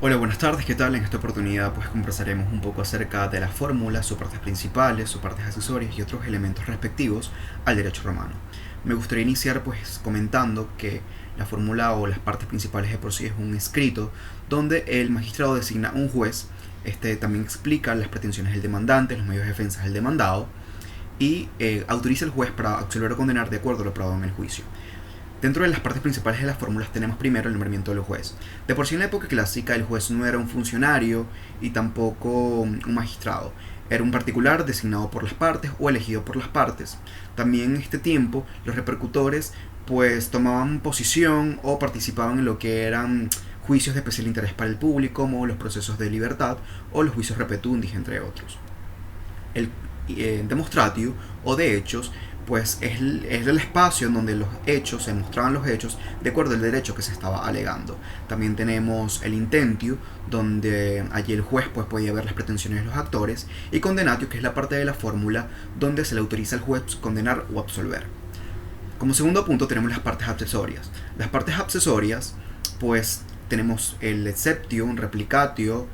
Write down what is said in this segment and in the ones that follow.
Hola, buenas tardes, ¿qué tal? En esta oportunidad pues conversaremos un poco acerca de la fórmula, sus partes principales, sus partes accesorias y otros elementos respectivos al derecho romano. Me gustaría iniciar pues comentando que la fórmula o las partes principales de por sí es un escrito donde el magistrado designa un juez. Este también explica las pretensiones del demandante, los medios de defensa del demandado y autoriza al juez para absolver o condenar de acuerdo a lo probado en el juicio. Dentro de las partes principales de las fórmulas tenemos primero el nombramiento del juez. De por sí en la época clásica el juez no era un funcionario y tampoco un magistrado. Era un particular designado por las partes o elegido por las partes. También en este tiempo los repercutores pues tomaban posición o participaban en lo que eran juicios de especial interés para el público, como los procesos de libertad o los juicios repetundis, entre otros. El demonstratio o de hechos pues es el espacio en donde los hechos, se mostraban los hechos de acuerdo al derecho que se estaba alegando. También tenemos el intentio, donde allí el juez pues podía ver las pretensiones de los actores, y condenatio, que es la parte de la fórmula donde se le autoriza al juez condenar o absolver. Como segundo punto tenemos las partes accesorias. Las partes accesorias pues tenemos el exceptio, replicatio,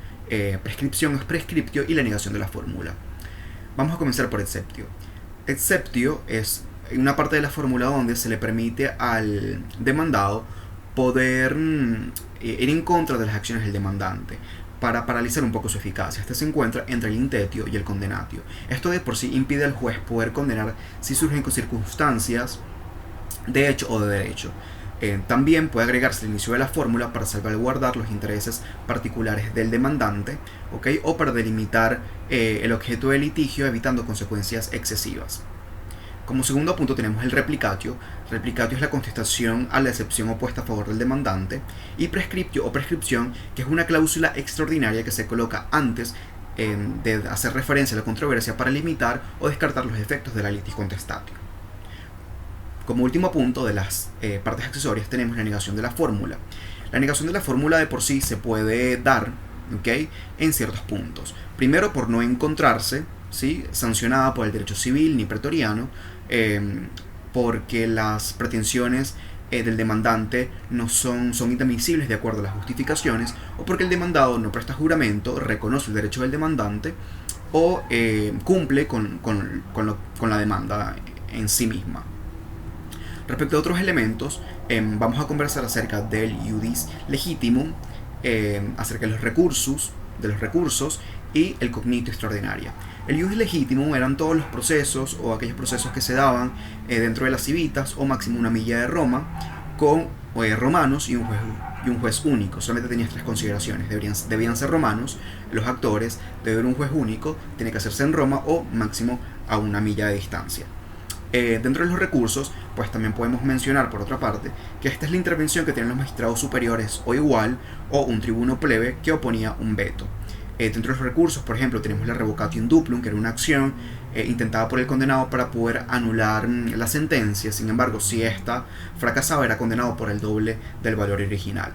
prescripción, prescriptio y la negación de la fórmula. Vamos a comenzar por exceptio. Exceptio es una parte de la fórmula donde se le permite al demandado poder ir en contra de las acciones del demandante para paralizar un poco su eficacia. Este se encuentra entre el intentio y el condenatio. Esto de por sí impide al juez poder condenar si surgen circunstancias de hecho o de derecho. También puede agregarse el inicio de la fórmula para salvaguardar los intereses particulares del demandante, ¿okay? O para delimitar el objeto del litigio, evitando consecuencias excesivas. Como segundo punto tenemos el replicatio. Replicatio es la contestación a la excepción opuesta a favor del demandante. Y prescriptio o prescripción, que es una cláusula extraordinaria que se coloca antes de hacer referencia a la controversia para limitar o descartar los efectos de la litis contestatio. Como último punto de las partes accesorias tenemos la negación de la fórmula. La negación de la fórmula de por sí se puede dar, ¿okay?, en ciertos puntos. Primero, por no encontrarse, ¿sí?, sancionada por el derecho civil ni pretoriano, porque las pretensiones del demandante no son indemnizables de acuerdo a las justificaciones, o porque el demandado no presta juramento, reconoce el derecho del demandante o cumple con la demanda en sí misma. Respecto a otros elementos, vamos a conversar acerca del iudis legitimum, acerca de los recursos y el cognitio extraordinaria. El iudis legitimum eran todos los procesos o aquellos procesos que se daban dentro de las civitas o máximo una milla de Roma con romanos y un juez único. Solamente tenías tres consideraciones: debían ser romanos los actores, debe haber un juez único, tiene que hacerse en Roma o máximo a una milla de distancia. Dentro de los recursos, pues también podemos mencionar por otra parte que esta es la intervención que tienen los magistrados superiores o igual, o un tribuno plebe que oponía un veto. Dentro de los recursos, por ejemplo, tenemos la revocatio in duplum, que era una acción intentada por el condenado para poder anular la sentencia. Sin embargo, si esta fracasaba, era condenado por el doble del valor original.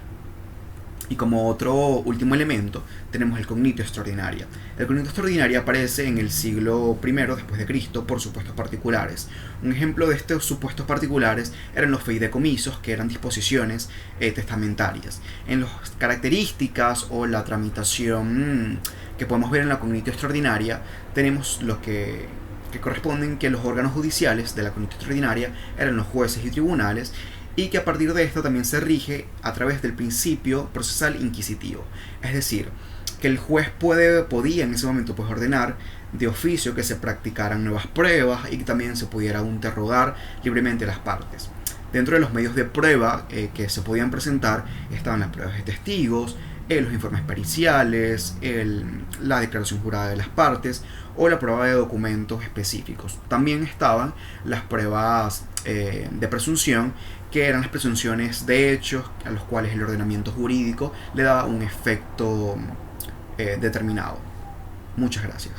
Y como otro último elemento tenemos el cognitio extraordinaria. El cognitio extraordinaria aparece en el siglo I después de Cristo por supuestos particulares. Un ejemplo de estos supuestos particulares eran los fideicomisos, que eran disposiciones testamentarias. En las características o la tramitación que podemos ver en la cognitio extraordinaria tenemos lo que corresponden que los órganos judiciales de la cognitio extraordinaria eran los jueces y tribunales, y que a partir de esto también se rige a través del principio procesal inquisitivo. Es decir, que el juez podía en ese momento pues ordenar de oficio que se practicaran nuevas pruebas y que también se pudiera interrogar libremente las partes. Dentro de los medios de prueba que se podían presentar estaban las pruebas de testigos, los informes periciales, la declaración jurada de las partes o la prueba de documentos específicos. También estaban las pruebas de presunción, que eran las presunciones de hechos a los cuales el ordenamiento jurídico le daba un efecto determinado. Muchas gracias.